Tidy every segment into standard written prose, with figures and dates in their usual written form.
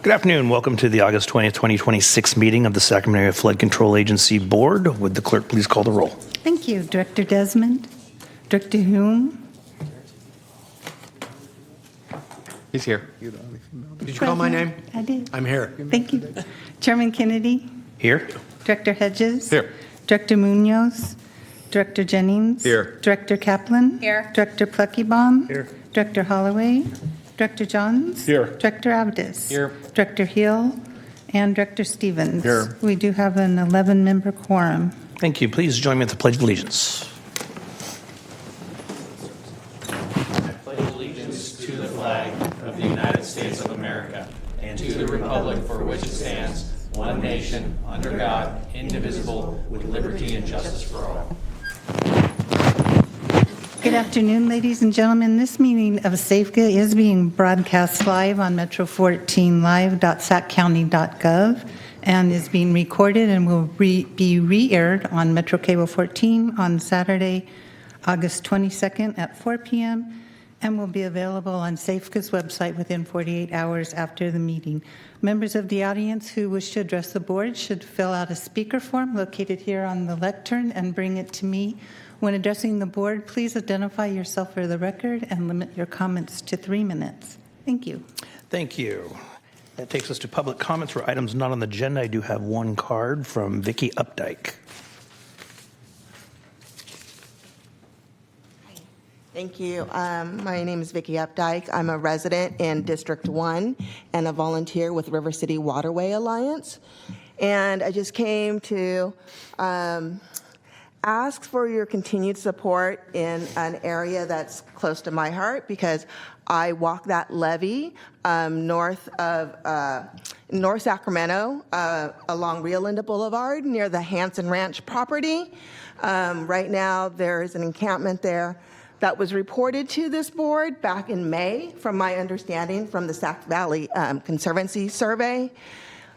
Good afternoon. Welcome to the August 20th, 2026 meeting of the Sacramento Area Flood Control Agency Board. Would the clerk please call the roll? Thank you. Director Desmond, Director Hume. He's here. Did you call my name? I did. I'm here. Thank you. Chairman Kennedy, Here. Director Hedges. Here. Director Munoz, Director Jennings. Here. Director Kaplan. Here. Director Pluckybaum. Here. Director Holloway. Director Johns. Here. Director Abdis. Here. Director Hill and Director Stevens. Here. We do have an 11-member quorum. Thank you. Please join me at the Pledge of Allegiance. I pledge allegiance to the flag of the United States of America and to the republic for which it stands, one nation, under God, indivisible, with liberty and justice for all. Good afternoon, ladies and gentlemen. This meeting of SAFCA is being broadcast live on metro14live.saccounty.gov and is being recorded and will be re-aired on Metro Cable 14 on Saturday, August 22nd at 4 p.m. and will be available on SAFCA's website within 48 hours after the meeting. Members of the audience who wish to address the board should fill out a speaker form located here on the lectern and bring it to me. When addressing the board, please identify yourself for the record and limit your comments to 3 minutes. Thank you. Thank you. That takes us to public comments for items not on the agenda. I do have one card from Vicki Updike. Thank you. My name is Vicki Updike. I'm a resident in District 1 and a volunteer with River City Waterway Alliance. And I just came to ask for your continued support in an area that's close to my heart because I walk that levee north Sacramento along Rio Linda Boulevard near the Hanson Ranch property. Right now there is an encampment there that was reported to this board back in May, from my understanding from the Sac Valley Conservancy Survey.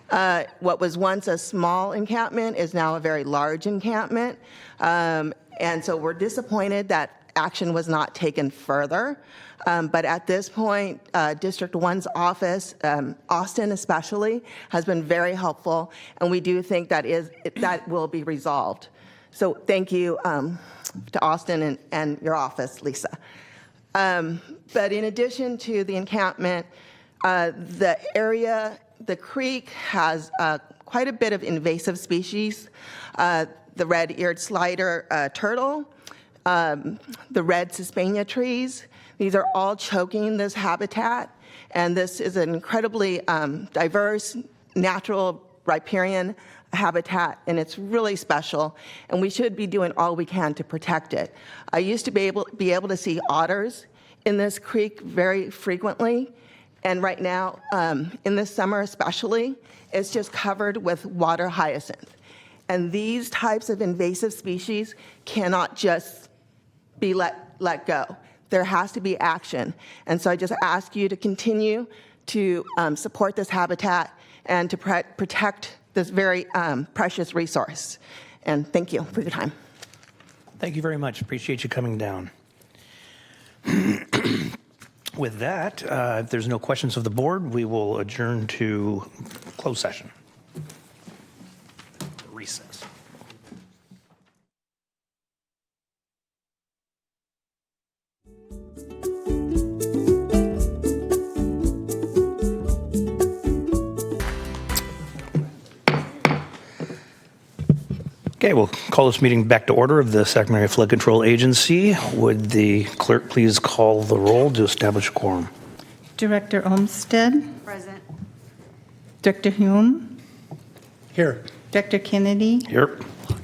What was once a small encampment is now a very large encampment. And so we're disappointed that action was not taken further. But at this point, District 1's office, Austin especially, has been very helpful, and we do think that will be resolved. So thank you to Austin and your office, Lisa. But in addition to the encampment, the creek has quite a bit of invasive species. The red-eared slider turtle, the red Suspania trees. These are all choking this habitat, and this is an incredibly diverse, natural riparian habitat, and it's really special, and we should be doing all we can to protect it. I used to be able to see otters in this creek very frequently, and right now, in this summer especially, it's just covered with water hyacinth. And these types of invasive species cannot just be let go. There has to be action. And so I just ask you to continue to support this habitat and to protect this very precious resource. And thank you for your time. Thank you very much. Appreciate you coming down. With that, if there's no questions of the board, we will adjourn to closed session. Recess. Okay, we'll call this meeting back to order of the Sacramento Area Flood Control Agency. Would the clerk please call the roll to establish a quorum? Director Olmsted. Present. Director Hume. Here. Director Kennedy. Here.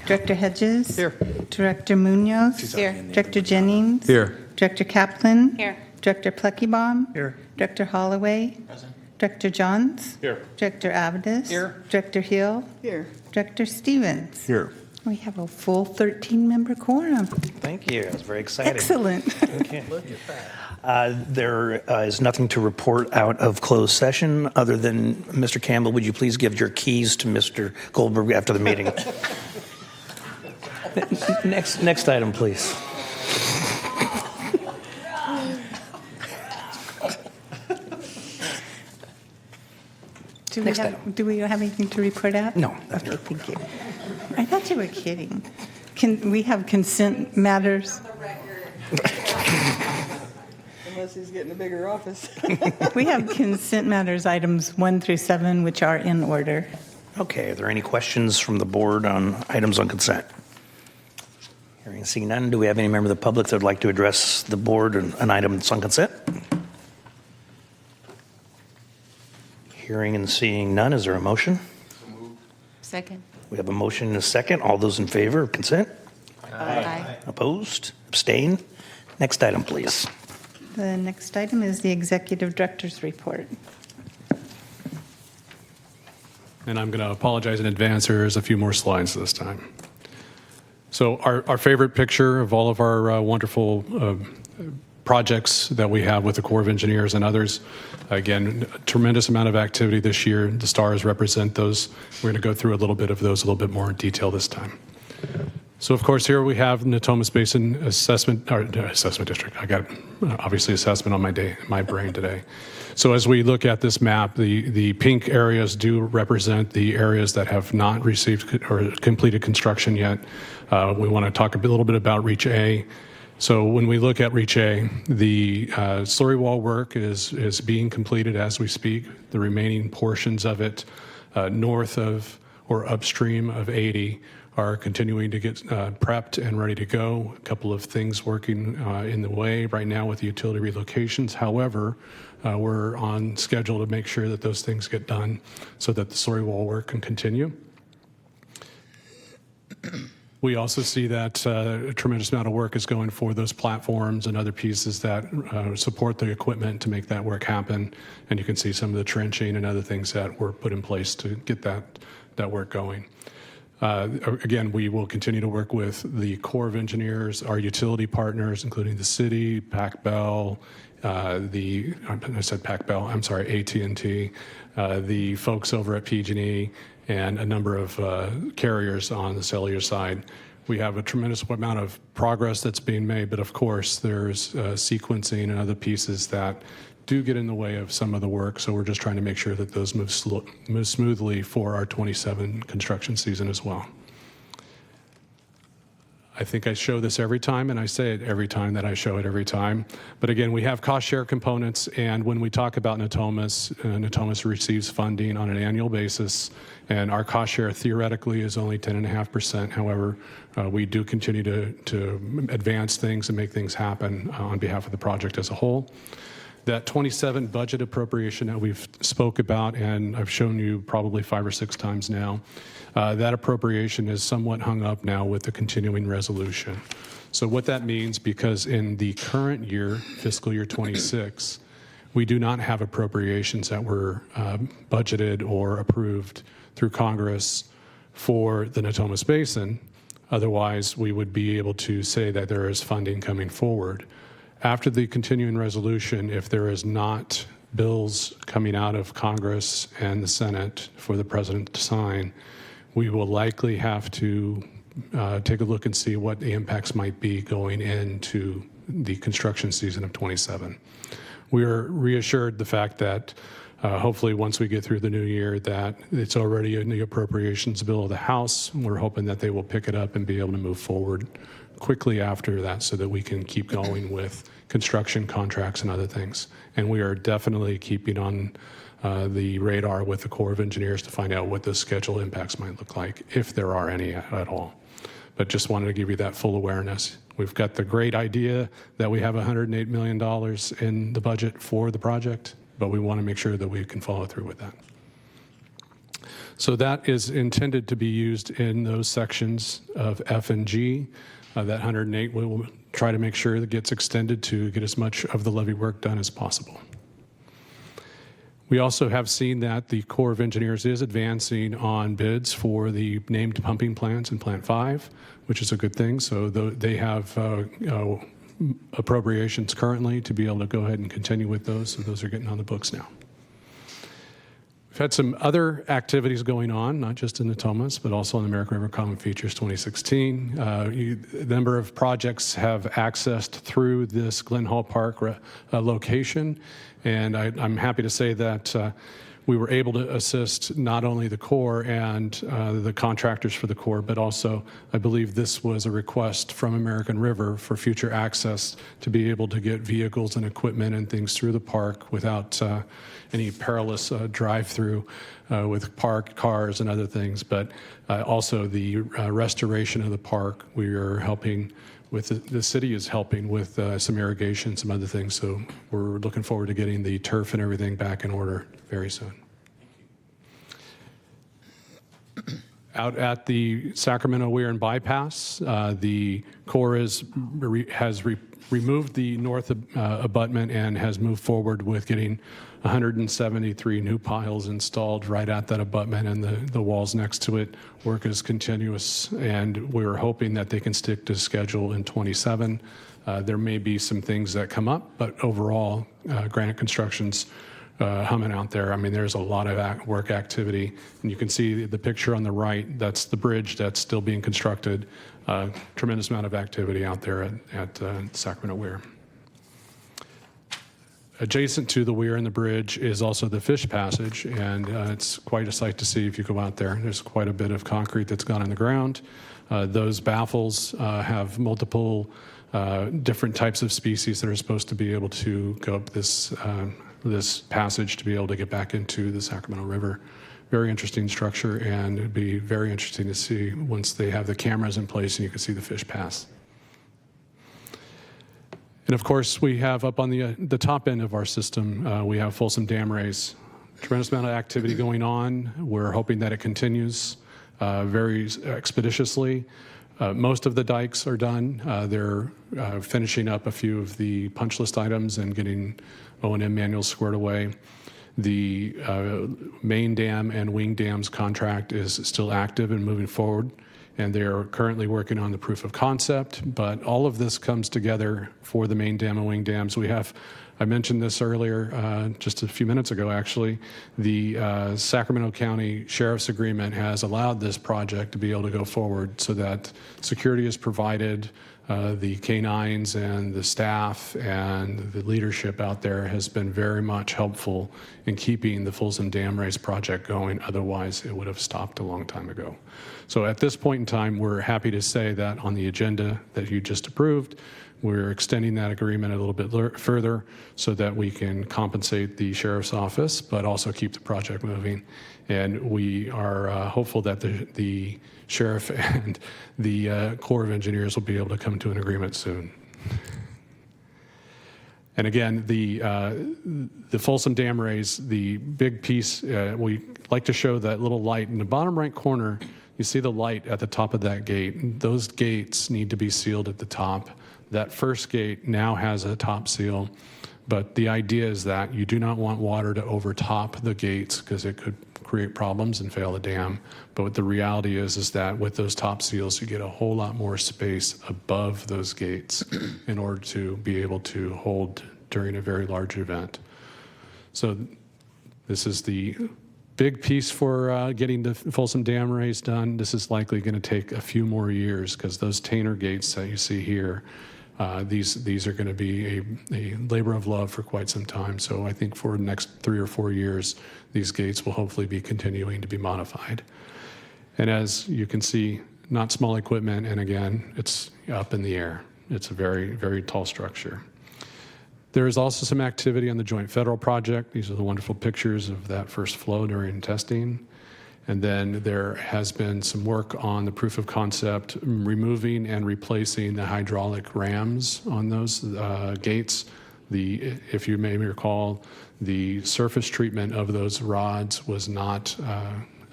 Director Hedges. Here. Director Munoz. Here. Director Jennings. Here. Director Kaplan. Here. Director Pluckybaum. Here. Director Holloway. Present. Director Johns. Here. Director Abdis. Here. Director Hill. Here. Director Stevens. Here. We have a full 13-member quorum. Thank you. That's very exciting. Excellent. Okay. There is nothing to report out of closed session other than, Mr. Campbell, would you please give your keys to Mr. Goldberg after the meeting? Next item, please. Next item. Do we have anything to report out? No. Okay, thank you. I thought you were kidding. Can we have consent matters? Unless he's getting a bigger office. We have consent matters, items 1 through 7, which are in order. Okay, are there any questions from the board on items on consent? Hearing and seeing none, do we have any member of the public that would like to address the board on an item that's on consent? Hearing and seeing none, is there a motion? Second. We have a motion and a second. All those in favor of consent? Aye. Opposed? Abstain? Next item, please. The next item is the executive director's report. And I'm going to apologize in advance. There's a few more slides this time. So our favorite picture of all of our wonderful projects that we have with the Corps of Engineers and others. Again, a tremendous amount of activity this year. The stars represent those. We're going to go through a little bit of those a little bit more in detail this time. So, of course, here we have Natomas Basin Assessment District. I got obviously assessment on my brain today. So as we look at this map, the pink areas do represent the areas that have not received or completed construction yet. We want to talk a little bit about Reach A. So when we look at Reach A, the slurry wall work is being completed as we speak. The remaining portions of it north of or upstream of 80 are continuing to get prepped and ready to go. A couple of things working in the way right now with the utility relocations. However, we're on schedule to make sure that those things get done so that the slurry wall work can continue. We also see that a tremendous amount of work is going for those platforms and other pieces that support the equipment to make that work happen. And you can see some of the trenching and other things that were put in place to get that work going. Again, we will continue to work with the Corps of Engineers, our utility partners, including the city, PacBell, AT&T, the folks over at PG&E, and a number of carriers on the cellular side. We have a tremendous amount of progress that's being made, but of course there's sequencing and other pieces that do get in the way of some of the work, so we're just trying to make sure that those move smoothly for our 27 construction season as well. I think I show this every time, and I say it every time that I show it every time. But again, we have cost share components, and when we talk about Natomas, Natomas receives funding on an annual basis, and our cost share theoretically is only 10.5%. However, we do continue to advance things and make things happen on behalf of the project as a whole. That 27 budget appropriation that we've spoke about, and I've shown you probably 5 or 6 times now, that appropriation is somewhat hung up now with the continuing resolution. So what that means, because in the current year, fiscal year 26, we do not have appropriations that were budgeted or approved through Congress for the Natomas Basin. Otherwise, we would be able to say that there is funding coming forward. After the continuing resolution, if there is not bills coming out of Congress and the Senate for the president to sign, we will likely have to take a look and see what the impacts might be going into the construction season of 27. We are reassured the fact that hopefully once we get through the new year that it's already in the appropriations bill of the House. We're hoping that they will pick it up and be able to move forward quickly after that so that we can keep going with construction contracts and other things. And we are definitely keeping on the radar with the Corps of Engineers to find out what the schedule impacts might look like, if there are any at all. But just wanted to give you that full awareness. We've got the great idea that we have $108 million in the budget for the project, but we want to make sure that we can follow through with that. So that is intended to be used in those sections of F and G. That 108 we will try to make sure that gets extended to get as much of the levee work done as possible. We also have seen that the Corps of Engineers is advancing on bids for the named pumping plants in Plant 5, which is a good thing. So they have appropriations currently to be able to go ahead and continue with those. So those are getting on the books now. We've had some other activities going on, not just in Natomas, but also in the American River Common Features 2016. A number of projects have accessed through this Glen Hall Park location, and I'm happy to say that we were able to assist not only the Corps and the contractors for the Corps, but also I believe this was a request from American River for future access to be able to get vehicles and equipment and things through the park without any perilous drive-through with parked cars and other things. But also the restoration of the park, we are helping with the city is helping with some irrigation, some other things. So we're looking forward to getting the turf and everything back in order very soon. Out at the Sacramento Weir and Bypass, the Corps has removed the north abutment and has moved forward with getting 173 new piles installed right at that abutment and the walls next to it. Work is continuous, and we're hoping that they can stick to schedule in 27. There may be some things that come up, but overall, Granite Construction's humming out there. I mean, there's a lot of work activity, and you can see the picture on the right. That's the bridge that's still being constructed. Tremendous amount of activity out there at Sacramento Weir. Adjacent to the weir and the bridge is also the fish passage, and it's quite a sight to see if you go out there. There's quite a bit of concrete that's gone in the ground. Those baffles have multiple different types of species that are supposed to be able to go up this passage to be able to get back into the Sacramento River. Very interesting structure, and it'd be very interesting to see once they have the cameras in place and you can see the fish pass. And of course, we have up on the top end of our system, we have Folsom Dam Race. Tremendous amount of activity going on. We're hoping that it continues very expeditiously. Most of the dikes are done. They're finishing up a few of the punch list items and getting O&M manuals squared away. The main dam and wing dams contract is still active and moving forward, and they are currently working on the proof of concept, but all of this comes together for the main dam and wing dams. I mentioned this earlier, just a few minutes ago actually, the Sacramento County Sheriff's Agreement has allowed this project to be able to go forward so that security is provided. The canines and the staff and the leadership out there has been very much helpful in keeping the Folsom Dam Race project going. Otherwise, it would have stopped a long time ago. So at this point in time, we're happy to say that on the agenda that you just approved, we're extending that agreement a little bit further so that we can compensate the sheriff's office, but also keep the project moving. And we are hopeful that the sheriff and the Corps of Engineers will be able to come to an agreement soon. And again, the Folsom Dam Race, the big piece, we like to show that little light in the bottom right corner. You see the light at the top of that gate. Those gates need to be sealed at the top. That first gate now has a top seal, but the idea is that you do not want water to overtop the gates because it could create problems and fail the dam. But what the reality is that with those top seals, you get a whole lot more space above those gates in order to be able to hold during a very large event. So this is the big piece for getting the Folsom Dam Race done. This is likely going to take a few more years because those Tainer gates that you see here, these are going to be a labor of love for quite some time. So I think for the next 3 or 4 years, these gates will hopefully be continuing to be modified. And as you can see, not small equipment, and again, it's up in the air. It's a very, very tall structure. There is also some activity on the Joint Federal Project. These are the wonderful pictures of that first flow during testing. And then there has been some work on the proof of concept, removing and replacing the hydraulic rams on those gates. If you may recall, the surface treatment of those rods was not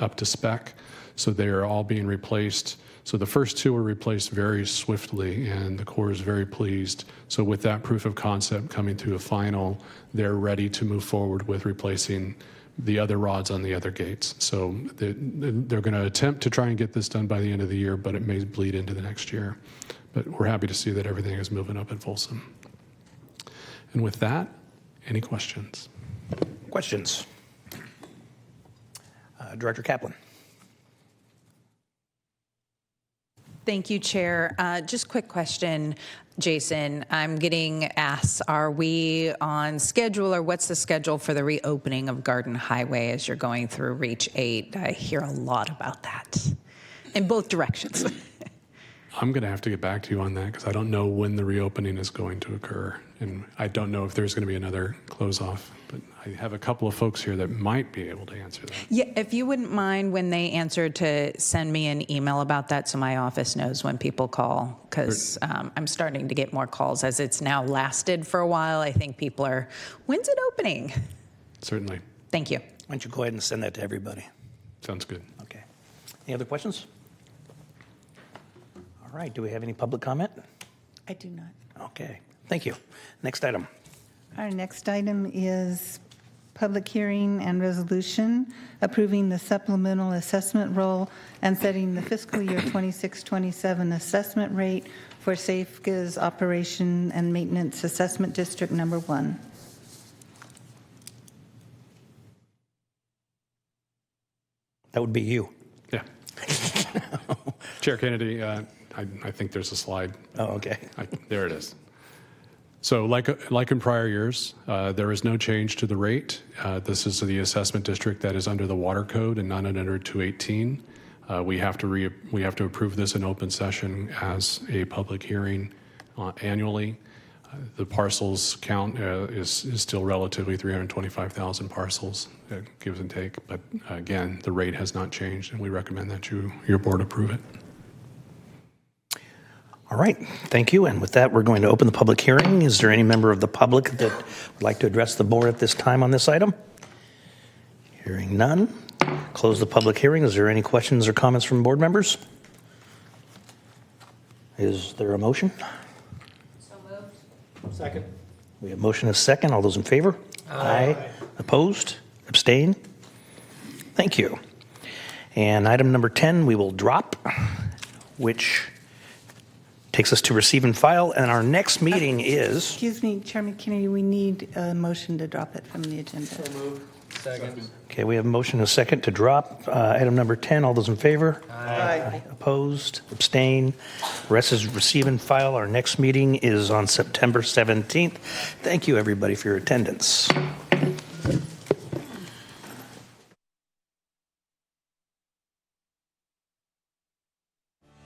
up to spec, so they are all being replaced. So the first 2 were replaced very swiftly, and the Corps is very pleased. So with that proof of concept coming to a final, they're ready to move forward with replacing the other rods on the other gates. So they're going to attempt to try and get this done by the end of the year, but it may bleed into the next year. But we're happy to see that everything is moving up at Folsom. And with that, any questions? Questions? Director Kaplan. Thank you, Chair. Just quick question, Jason. I'm getting asked, are we on schedule or what's the schedule for the reopening of Garden Highway as you're going through Reach 8? I hear a lot about that in both directions. I'm going to have to get back to you on that because I don't know when the reopening is going to occur. And I don't know if there's going to be another close off. But I have a couple of folks here that might be able to answer that. Yeah, if you wouldn't mind when they answer to send me an email about that so my office knows when people call, because I'm starting to get more calls as it's now lasted for a while. I think people are, when's it opening? Certainly. Thank you. Why don't you go ahead and send that to everybody? Sounds good. Okay. Any other questions? All right. Do we have any public comment? I do not. Okay. Thank you. Next item. Our next item is public hearing and resolution approving the supplemental assessment roll and setting the fiscal year 26-27 assessment rate for SafeGiz Operation and Maintenance Assessment District Number 1. That would be you. Yeah. Chair Kennedy, I think there's a slide. Oh, okay. There it is. So like in prior years, there is no change to the rate. This is the assessment district that is under the water code and not under 218. We have to approve this in open session as a public hearing annually. The parcels count is still relatively 325,000 parcels, give and take. But again, the rate has not changed, and we recommend that your board approve it. All right. Thank you. And with that, we're going to open the public hearing. Is there any member of the public that would like to address the board at this time on this item? Hearing none. Close the public hearing. Is there any questions or comments from board members? Is there a motion? So moved. Second. We have motion and a second. All those in favor? Aye. Opposed? Abstain? Thank you. And item number 10, we will drop, which takes us to receive and file. And our next meeting is... Excuse me, Chairman Kennedy, we need a motion to drop it from the agenda. So moved. Second. Okay, we have a motion and a second to drop item number 10. All those in favor? Aye. Opposed? Abstain? Rest is receive and file. Our next meeting is on September 17th. Thank you, everybody, for your attendance.